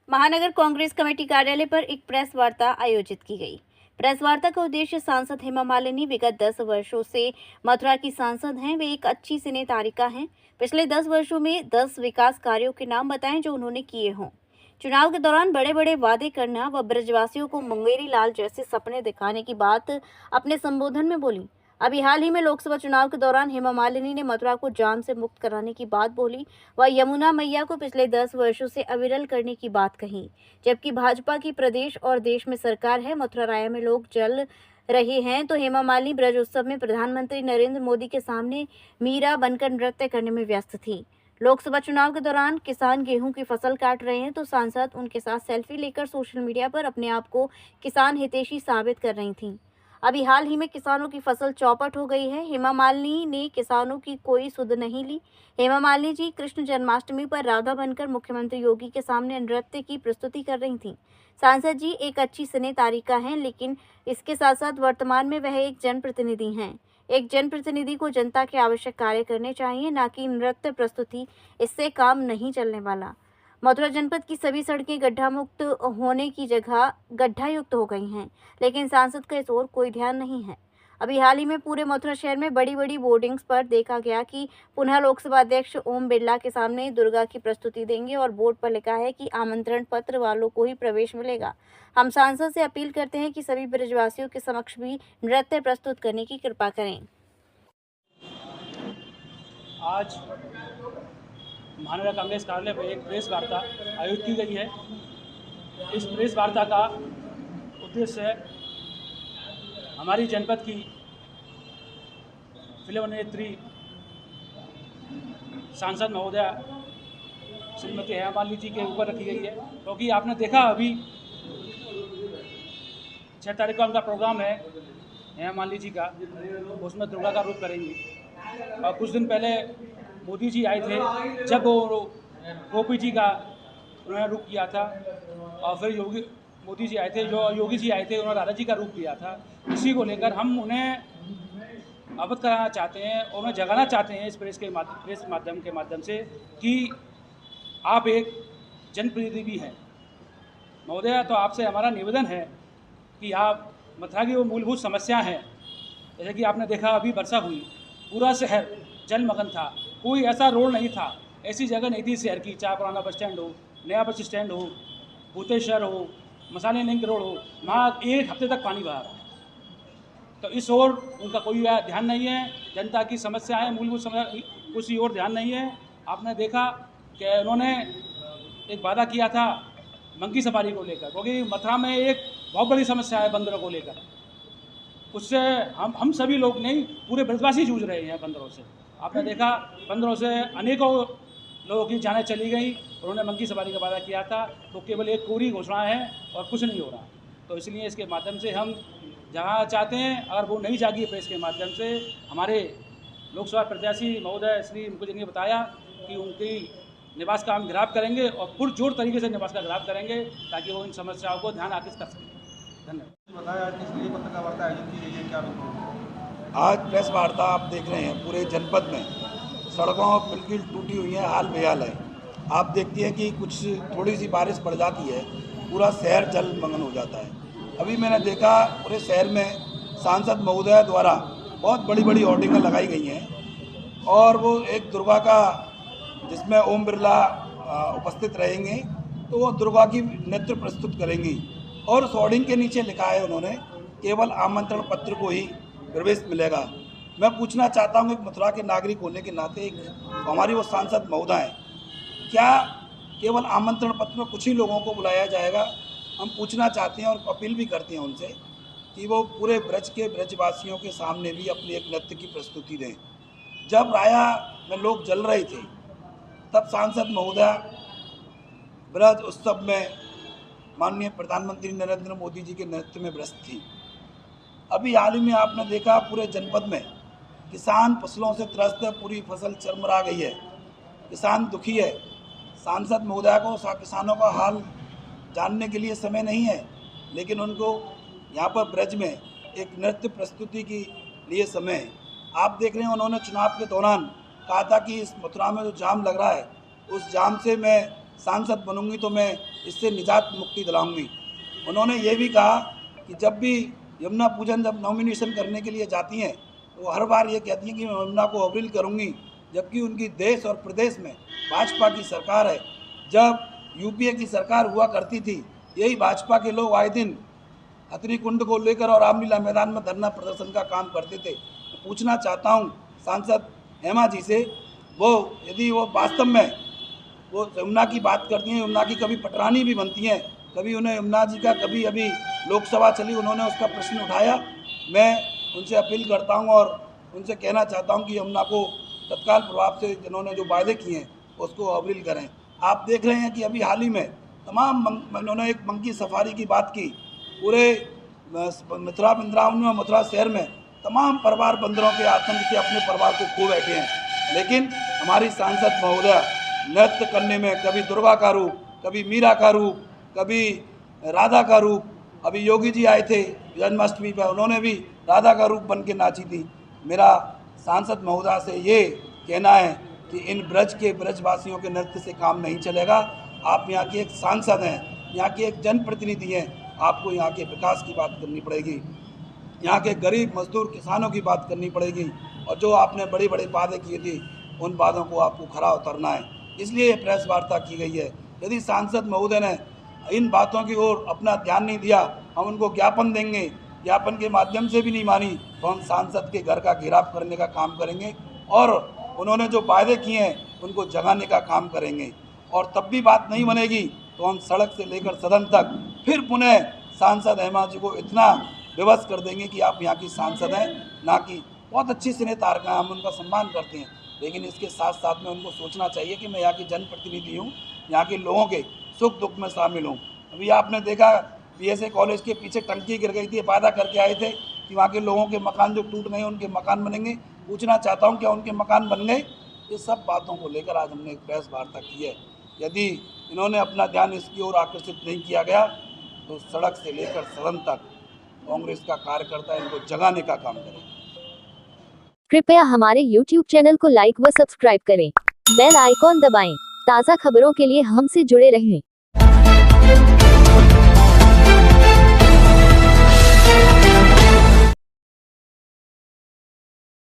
महानगर कांग्रेस कमेटी कार्यालय पर एक प्रेस वार्ता आयोजित की गई। प्रेस वार्ता का उद्देश्य सांसद हेमा मालिनी विगत 10 वर्षों से मथुरा की सांसद हैं। वे एक अच्छी सिने तारिका हैं। पिछले 10 वर्षों में 10 विकास कार्यों के नाम बताएं जो उन्होंने किए हों। चुनाव के दौरान बड़े बड़े वादे करना व ब्रजवासियों को मुंगेरी लाल जैसे सपने दिखाने की बात अपने संबोधन में बोली। अभी हाल ही में लोकसभा चुनाव के दौरान हेमा मालिनी ने मथुरा को जाम से मुक्त कराने की बात बोली व यमुना मैया को पिछले 10 वर्षों से अविरल करने की बात कही। जबकि भाजपा की प्रदेश और देश में सरकार है, मथुरा राया में लोग जल रहे हैं, तो हेमा मालिनी ब्रज उत्सव में प्रधानमंत्री नरेंद्र मोदी के सामने मीरा बनकर नृत्य करने में व्यस्त थी। लोकसभा चुनाव के दौरान किसान गेहूं की फसल काट रहे हैं तो सांसद उनके साथ सेल्फी लेकर सोशल मीडिया पर अपने आप को किसान हितैषी साबित कर रही थीं। अभी हाल ही में किसानों की फसल चौपट हो गई है। हेमा मालिनी ने किसानों की कोई सुध नहीं ली। हेमा मालिनी जी कृष्ण जन्माष्टमी पर राधा बनकर मुख्यमंत्री योगी के सामने नृत्य की प्रस्तुति कर रही थीं। सांसद जी एक अच्छी सिने तारिका हैं, लेकिन इसके साथ साथ वर्तमान में वह एक जनप्रतिनिधि हैं। एक जनप्रतिनिधि को जनता के आवश्यक कार्य करने चाहिए, न कि नृत्य प्रस्तुति। इससे काम नहीं चलने वाला। मथुरा जनपद की सभी सड़कें गड्ढा मुक्त होने की जगह गड्ढा युक्त हो गई हैं, लेकिन सांसद का इस ओर कोई ध्यान नहीं है। अभी हाल ही में पूरे मथुरा शहर में बड़ी बड़ी बोर्डिंग्स पर देखा गया कि पुनः लोकसभा अध्यक्ष ओम बिरला के सामने दुर्गा की प्रस्तुति देंगे और बोर्ड पर लिखा है कि आमंत्रण पत्र वालों को ही प्रवेश मिलेगा। हम सांसद से अपील करते हैं कि सभी ब्रजवासियों के समक्ष भी नृत्य प्रस्तुत करने की कृपा करें। आज महानगर कांग्रेस कार्यालय पर एक प्रेस वार्ता आयोजित की गई है। इस प्रेस वार्ता का उद्देश्य है हमारी जनपद की फिल्म अभिनेत्री सांसद महोदया श्रीमती हेमा मालिनी जी के ऊपर रखी गई है, क्योंकि आपने देखा अभी 6 तारीख को उनका प्रोग्राम है हेमा मालिनी जी का, उसमें दुर्गा का रूप करेंगी। और कुछ दिन पहले मोदी जी आए थे, जब वो गोपी जी का उन्होंने रूप किया था, और फिर मोदी जी आए थे, जो योगी जी आए थे, उन्होंने राधा जी का रूप लिया था। इसी को लेकर हम उन्हें अवगत कराना चाहते हैं और उन्हें जगाना चाहते हैं इस प्रेस माध्यम के माध्यम से कि आप एक जनप्रतिनिधि भी हैं। महोदया, तो आपसे हमारा निवेदन है कि आप मथुरा की वो मूलभूत समस्या हैं, जैसे कि आपने देखा अभी वर्षा हुई, पूरा शहर जलमग्न था, कोई ऐसा रोड नहीं था, ऐसी जगह नहीं थी शहर की, चाहे पुराना बस स्टैंड हो, नया बस स्टैंड हो, भूतेश्वर हो, मसाले लिंक रोड हो, वहाँ 1 हफ्ते तक पानी बहा रहा। तो इस ओर उनका कोई ध्यान नहीं है। जनता की समस्या है, मूलभूत समस्या, उसी ओर ध्यान नहीं है। आपने देखा कि उन्होंने एक वादा किया था मंकी सफारी को लेकर, क्योंकि मथुरा में एक बहुत बड़ी समस्या है बंदरों को लेकर। उससे हम सभी लोग नहीं, पूरे ब्रजवासी जूझ रहे हैं बंदरों से। आपने देखा बंदरों से अनेकों लोगों की जानें चली गई। उन्होंने मंकी सवारी का वादा किया था, तो केवल एक कोरी घोषणा है और कुछ नहीं हो रहा। तो इसलिए इसके माध्यम से हम जगाना चाहते हैं, अगर वो नहीं जागी प्रेस के माध्यम से। हमारे लोकसभा प्रत्याशी महोदय श्री मुकुल जी ने बताया कि उनकी निवास का हम घिराव करेंगे और पुरजोर तरीके से निवास का घिराव करेंगे, ताकि वो इन समस्याओं को ध्यान आकृष्ट कर सकें। धन्यवाद। आज प्रेस वार्ता आप देख रहे हैं, पूरे जनपद में सड़कों बिल्कुल टूटी हुई है, हाल बेहाल है। आप देखती हैं कि कुछ थोड़ी सी बारिश पड़ जाती है, पूरा शहर जलमग्न हो जाता है। अभी मैंने देखा पूरे शहर में सांसद महोदया द्वारा बहुत बड़ी बड़ी होर्डिंगें लगाई गई हैं, और वो एक दुर्गा का, जिसमें ओम बिरला उपस्थित रहेंगे, तो वो दुर्गा की नृत्य प्रस्तुत करेंगी। और उस होर्डिंग के नीचे लिखा है उन्होंने, केवल आमंत्रण पत्र को ही प्रवेश मिलेगा। मैं पूछना चाहता हूँ, एक मथुरा के नागरिक होने के नाते, हमारी वो सांसद महोदया हैं, क्या केवल आमंत्रण पत्र में कुछ ही लोगों को बुलाया जाएगा? हम पूछना चाहते हैं और अपील भी करते हैं उनसे कि वो पूरे ब्रजवासियों के सामने भी अपनी एक नृत्य की प्रस्तुति दें। जब राया में लोग जल रहे थे, तब सांसद महोदया ब्रज उत्सव में माननीय प्रधानमंत्री नरेंद्र मोदी जी के नृत्य में व्यस्त थी। अभी हाल ही में आपने देखा पूरे जनपद में किसान फसलों से त्रस्त है, पूरी फसल चरमरा गई है, किसान दुखी है। सांसद महोदया को किसानों का हाल जानने के लिए समय नहीं है, लेकिन उनको यहाँ पर ब्रज में एक नृत्य प्रस्तुति के लिए समय है। आप देख रहे हैं उन्होंने चुनाव के दौरान कहा था कि इस मथुरा में जो जाम लग रहा है उस जाम से मैं सांसद बनूंगी तो मैं इससे निजात मुक्ति दिलाऊंगी। उन्होंने ये भी कहा कि जब भी यमुना पूजन जब नॉमिनेशन करने के लिए जाती हैं तो हर बार ये कहती हैं कि मैं यमुना को अवरील करूंगी, जबकि उनकी देश और प्रदेश में भाजपा की सरकार है। जब यूपीए की सरकार हुआ करती थी यही भाजपा के लोग आए दिन हथनी कुंड को लेकर और रामलीला मैदान में धरना प्रदर्शन का काम करते थे। तो पूछना चाहता हूं सांसद हेमा जी से, वो यदि वो वास्तव में वो यमुना की बात करती हैं, यमुना की कभी पटरानी भी बनती हैं, कभी उन्हें यमुना जी का कभी अभी लोकसभा चली उन्होंने उसका प्रश्न उठाया। मैं उनसे अपील करता हूं और उनसे कहना चाहता हूं कि यमुना को तत्काल प्रभाव से जिन्होंने जो वायदे किए हैं उसको अवरील करें। आप देख रहे हैं कि अभी हाल ही में तमाम उन्होंने एक मंकी सफारी की बात की। पूरे मथुरा वृंदावन में मथुरा शहर में तमाम परिवार बंदरों के आतंक से अपने परिवार को खो बैठे हैं, लेकिन हमारी सांसद महोदया नृत्य करने में कभी दुर्गा का रूप, कभी मीरा का रूप, कभी राधा का रूप, अभी योगी जी आए थे जन्माष्टमी पर उन्होंने भी राधा का रूप बन के नाची थी। मेरा सांसद महोदया से ये कहना है कि इन ब्रजवासियों के नृत्य से काम नहीं चलेगा। आप यहाँ के एक सांसद हैं, यहाँ के एक जनप्रतिनिधि हैं, आपको यहाँ के विकास की बात करनी पड़ेगी, यहाँ के गरीब मजदूर किसानों की बात करनी पड़ेगी और जो आपने बड़े बड़े वादे किए थे उन वादों को आपको खरा उतरना है। इसलिए ये प्रेस वार्ता की गई है। यदि सांसद महोदय ने इन बातों की ओर अपना ध्यान नहीं दिया हम उनको ज्ञापन देंगे, ज्ञापन के माध्यम से भी नहीं मानी तो हम सांसद के घर का घेराव करने का काम करेंगे और उन्होंने जो वायदे किए हैं उनको जगाने का काम करेंगे। और तब भी बात नहीं बनेगी तो हम सड़क से लेकर सदन तक फिर पुनः सांसद हेमा जी को इतना विवश कर देंगे कि आप यहाँ की सांसद हैं, ना कि बहुत अच्छी सिनेतारका हैं, हम उनका सम्मान करते हैं, लेकिन इसके साथ साथ में उनको सोचना चाहिए कि मैं यहाँ की जनप्रतिनिधि हूँ, यहाँ के लोगों के सुख दुख में शामिल हूँ। अभी आपने देखा बीएसए कॉलेज के पीछे टंकी गिर गई थी, वादा करके आए थे कि वहाँ के लोगों के मकान जो टूट गए उनके मकान बनेंगे। पूछना चाहता हूँ क्या उनके मकान बन गए? ये सब बातों को लेकर आज हमने एक प्रेस वार्ता की है। यदि इन्होंने अपना ध्यान इसकी ओर आकर्षित नहीं किया गया तो सड़क से लेकर सदन तक कांग्रेस का कार्यकर्ता इनको जगाने का काम करें। कृपया हमारे YouTube चैनल को लाइक व सब्सक्राइब करें। बेल आइकॉन दबाएं। ताज़ा खबरों के लिए हमसे जुड़े रहें।